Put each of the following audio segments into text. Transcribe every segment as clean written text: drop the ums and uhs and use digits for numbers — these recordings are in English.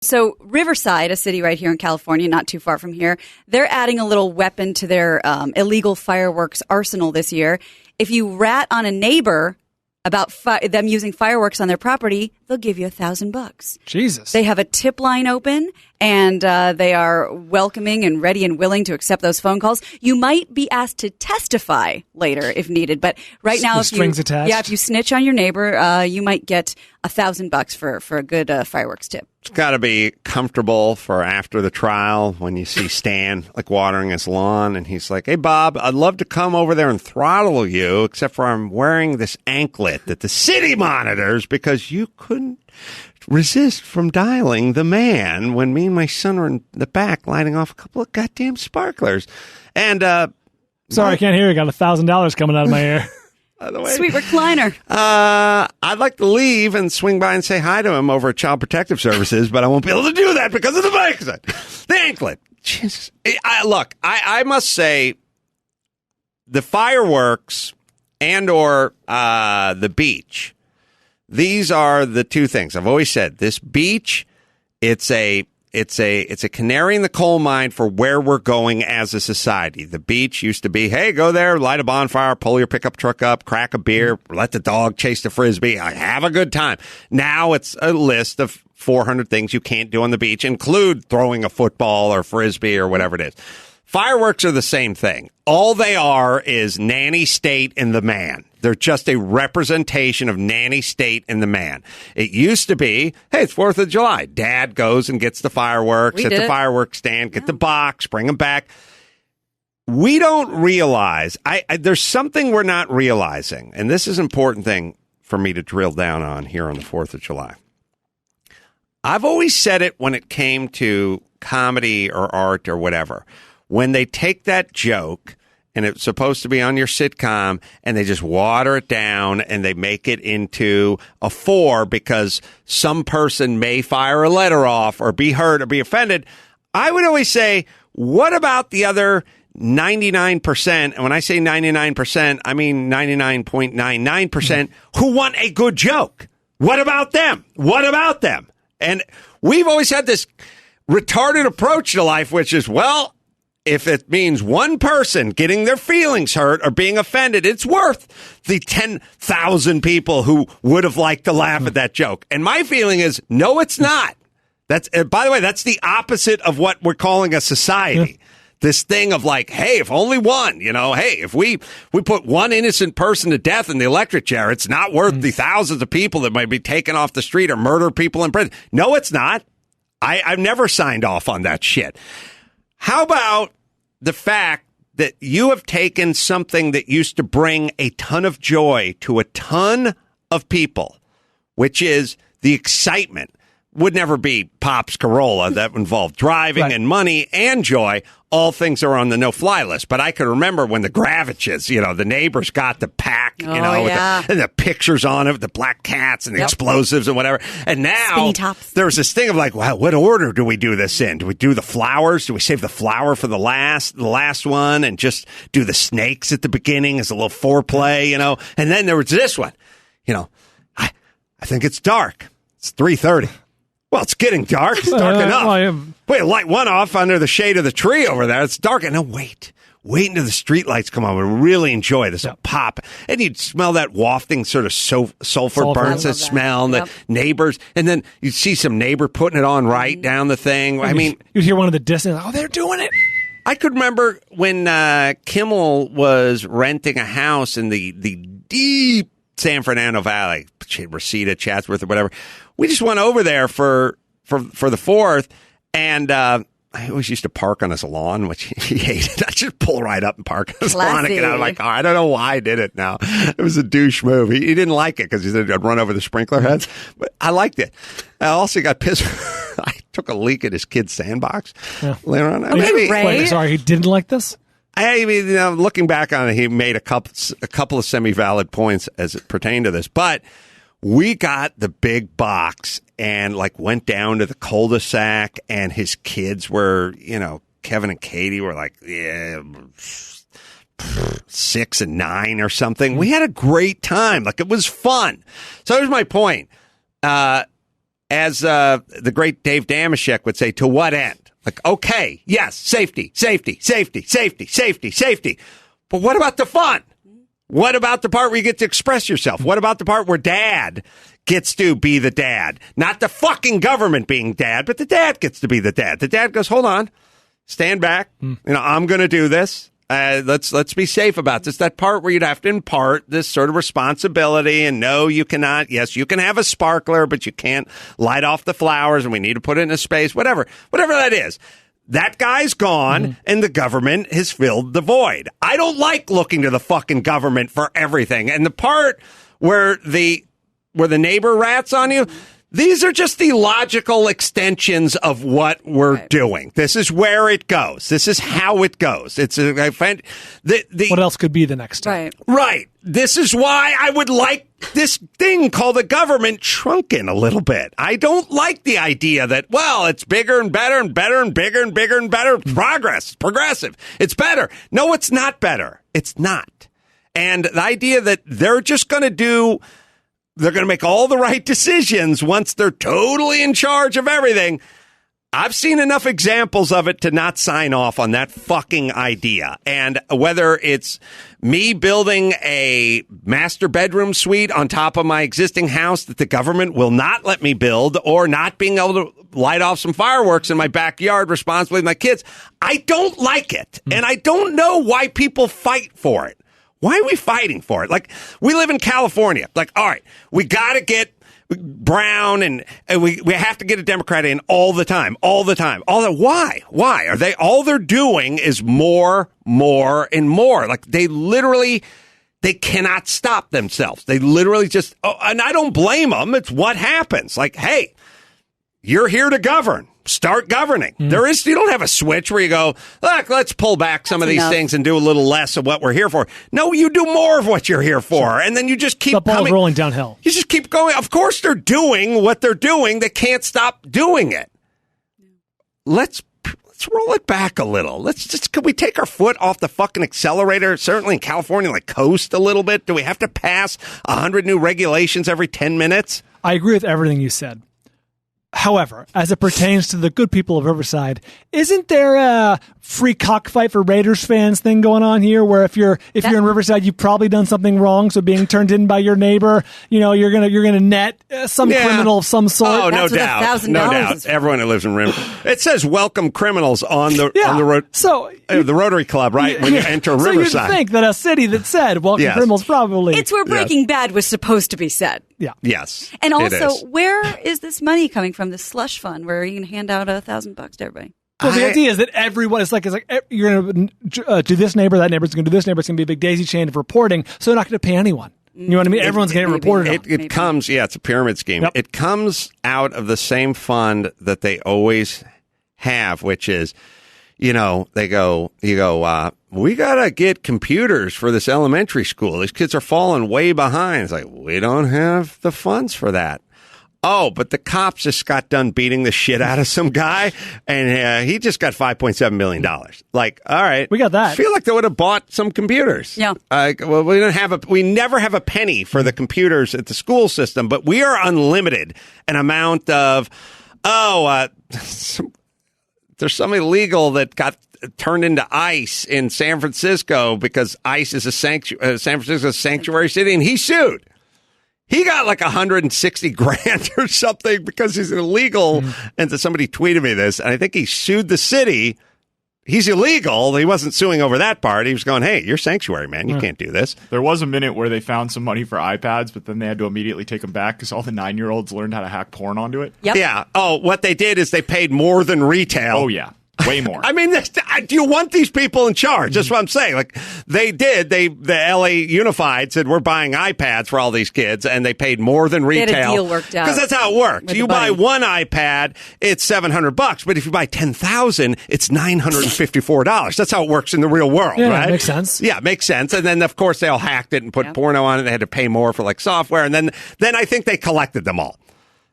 So Riverside, a city right here in California, not too far from here, they're adding a little weapon to their illegal fireworks arsenal this year. If you rat on a neighbor about them using fireworks on their property, they'll give you $1,000. Jesus. They have a tip line open, and they are welcoming and ready and willing to accept those phone calls. You might be asked to testify later if needed, but right now, if you snitch on your neighbor, you might get $1,000 for a good fireworks tip. It's got to be comfortable for after the trial when you see Stan like watering his lawn and he's like, "Hey, Bob, I'd love to come over there and throttle you, except for I'm wearing this anklet that the city monitors because you couldn't resist from dialing the man when me and my son are in the back lighting off a couple of goddamn sparklers." And sorry, I can't hear you. Got $1,000 coming out of my ear. By the way, sweet recliner. I'd like to leave and swing by and say hi to him over at Child Protective Services, but I won't be able to do that because of the bike. The anklet. Jesus. I must say, the fireworks and or the beach, these are the two things. I've always said this beach, it's a canary in the coal mine for where we're going as a society. The beach used to be, hey, go there, light a bonfire, pull your pickup truck up, crack a beer, let the dog chase the frisbee, have a good time. Now it's a list of 400 things you can't do on the beach, include throwing a football or frisbee or whatever it is. Fireworks are the same thing. All they are is nanny state in the man. They're just a representation of nanny state in the man. It used to be, hey, it's 4th of July. Dad goes and gets the fireworks at the fireworks stand, get the box, bring them back. We don't realize, there's something we're not realizing, and this is an important thing for me to drill down on here on the 4th of July. I've always said it when it came to comedy or art or whatever. When they take that joke and it's supposed to be on your sitcom and they just water it down and they make it into a 4 because some person may fire a letter off or be hurt or be offended, I would always say, what about the other 99%? And when I say 99%, I mean 99.99% who want a good joke. What about them? What about them? And we've always had this retarded approach to life, which is, well, if it means one person getting their feelings hurt or being offended, it's worth the 10,000 people who would have liked to laugh at that joke. And my feeling is, no, it's not. That's, by the way, that's the opposite of what we're calling a society. This thing of like, hey, if only one, hey, if we put one innocent person to death in the electric chair, it's not worth the thousands of people that might be taken off the street or murder people in prison. No, it's not. I've never signed off on that shit. How about the fact that you have taken something that used to bring a ton of joy to a ton of people, which is the excitement? Would never be Pop's Carolla. That involved driving and money and joy. All things are on the no-fly list. But I can remember when the Gravaches, the neighbors got the pack, and the pictures on it, the black cats and the explosives and whatever. And now there's this thing of like, wow, what order do we do this in? Do we do the flowers? Do we save the flower for the last one and just do the snakes at the beginning as a little foreplay, And then there was this one, I think it's dark. It's 3:30. Well, it's getting dark. It's dark enough. Wait, light one off under the shade of the tree over there. It's dark. No, wait until the street lights come on. We really enjoy this pop. And you'd smell that wafting sort of sulfur burns that smell and the neighbors. And then you'd see some neighbor putting it on right down the thing. I mean, you'd hear one of the distance. Oh, they're doing it. I could remember when Kimmel was renting a house in the deep San Fernando Valley, Reseda, Chatsworth, or whatever. We just went over there for the 4th, and I always used to park on his lawn, which he hated. I just pull right up and park on his lawn and get out of my car. I don't know why I did it now. It was a douche move. He didn't like it because he said I'd run over the sprinkler heads, but I liked it. I also got pissed. I took a leak at his kid's sandbox later on. Wait, sorry, he didn't like this? I mean, looking back on it, he made a couple of semi-valid points as it pertained to this, but we got the big box and went down to the cul-de-sac, and his kids were, Kevin and Katie were 6 and 9 or something. We had a great time. It was fun. So here's my point. as the great Dave Damashek would say, to what end? Like, okay, yes, safety. But what about the fun? What about the part where you get to express yourself? What about the part where dad gets to be the dad? Not the fucking government being dad, but the dad gets to be the dad. The dad goes, hold on, stand back. I'm going to do this. Let's be safe about this. That part where you'd have to impart this sort of responsibility and no, you cannot. Yes, you can have a sparkler, but you can't light off the flowers and we need to put it in a space, whatever that is. That guy's gone and the government has filled the void. I don't like looking to the fucking government for everything. And the part where the neighbor rats on you, these are just the logical extensions of what we're doing. This is where it goes. This is how it goes. What else could be the next step? Right. This is why I would like this thing called the government shrunken a little bit. I don't like the idea that, well, it's bigger and better and better and bigger and bigger and better. Progress. It's progressive. It's better. No, it's not better. It's not. And the idea that they're going to make all the right decisions once they're totally in charge of everything. I've seen enough examples of it to not sign off on that fucking idea. And whether it's me building a master bedroom suite on top of my existing house that the government will not let me build, or not being able to light off some fireworks in my backyard responsibly with my kids, I don't like it. And I don't know why people fight for it. Why are we fighting for it? Like, we live in California. Like, all right, we got to get Brown and we have to get a Democrat in all the time. Why? Are they, all they're doing is more and more. Like, they cannot stop themselves. They literally just, and I don't blame them. It's what happens. Like, hey, you're here to govern. Start governing. You don't have a switch where you go, look, let's pull back some of these things and do a little less of what we're here for. No, you do more of what you're here for. And then you just keep the ball's rolling downhill. You just keep going. Of course they're doing what they're doing. They can't stop doing it. Let's roll it back a little. Can we take our foot off the fucking accelerator? Certainly in California, like, coast a little bit. Do we have to pass 100 new regulations every 10 minutes? I agree with everything you said. However, as it pertains to the good people of Riverside, isn't there a free cockfight for Raiders fans thing going on here, where if you're in Riverside, you've probably done something wrong, so being turned in by your neighbor, you're gonna net some criminal of some sort? Oh, no doubt. Everyone who lives in Riverside. It says welcome criminals on the road. So the Rotary Club, right? When you enter Riverside. So you'd think that a city that said welcome criminals probably. It's where Breaking Bad was supposed to be said. Yeah. Yes. And also, where is this money coming from? This slush fund where you can hand out $1,000 to everybody. Well, the idea is that everyone is like you're going to do this neighbor, that neighbor's going to do this neighbor. It's going to be a big daisy chain of reporting, so they're not going to pay anyone. You know what I mean? Everyone's going to get reported. It comes, it's a pyramid scheme. Yep. It comes out of the same fund that they always have, which is, we got to get computers for this elementary school. These kids are falling way behind. It's like, we don't have the funds for that. Oh, but the cops just got done beating the shit out of some guy, and he just got $5.7 million. Like, all right. We got that. I feel like they would have bought some computers. Yeah. We never have a penny for the computers at the school system, but we are unlimited an amount of, there's some illegal that got turned into ICE in San Francisco because ICE is San Francisco's sanctuary city, and he sued. He got like $160,000 or something because he's illegal. And somebody tweeted me this, and I think he sued the city. He's illegal. He wasn't suing over that part. He was going, hey, you're sanctuary, man. You can't do this. There was a minute where they found some money for iPads, but then they had to immediately take them back because all the 9-year-olds learned how to hack porn onto it. Yep. Yeah. Oh, what they did is they paid more than retail. Oh, yeah. Way more. I mean, do you want these people in charge? That's what I'm saying. Like, they did. The LA Unified said, we're buying iPads for all these kids, and they paid more than retail. They had a deal worked out. Because that's how it works. You buy one iPad, it's $700, but if you buy 10,000, it's $954. That's how it works in the real world, right? Makes sense. Yeah, makes sense. And then, of course, they all hacked it and put porno on it. They had to pay more for, like, software. And then I think they collected them all.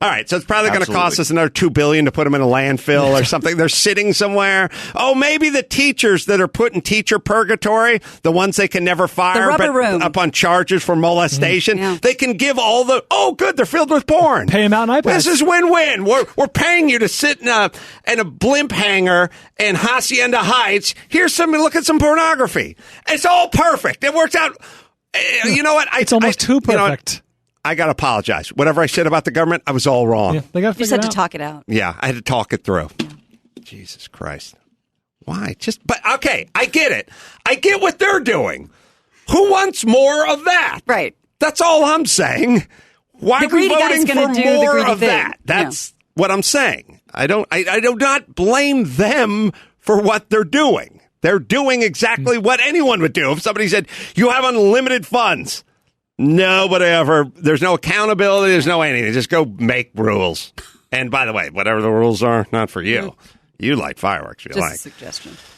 All right, so it's probably going to cost us another $2 billion to put them in a landfill or something. They're sitting somewhere. Oh, maybe the teachers that are put in teacher purgatory, the ones they can never fire, up on charges for molestation, they can give all the. Oh, good, they're filled with porn. Pay them out in iPads. This is win-win. We're paying you to sit in a blimp hangar in Hacienda Heights. Look at some pornography. It's all perfect. It works out. You know what? It's almost too perfect. I got to apologize. Whatever I said about the government, I was all wrong. Yeah, they got to You just had to talk it out. Yeah, I had to talk it through. Yeah. Jesus Christ. Why? But okay, I get it. I get what they're doing. Who wants more of that? Right. That's all I'm saying. Why are we voting for more of that? That's what I'm saying. I do not blame them for what they're doing. They're doing exactly what anyone would do if somebody said, you have unlimited funds. Nobody ever, there's no accountability, there's no anything. Just go make rules. And by the way, whatever the rules are, not for you. You like fireworks, Just a suggestion.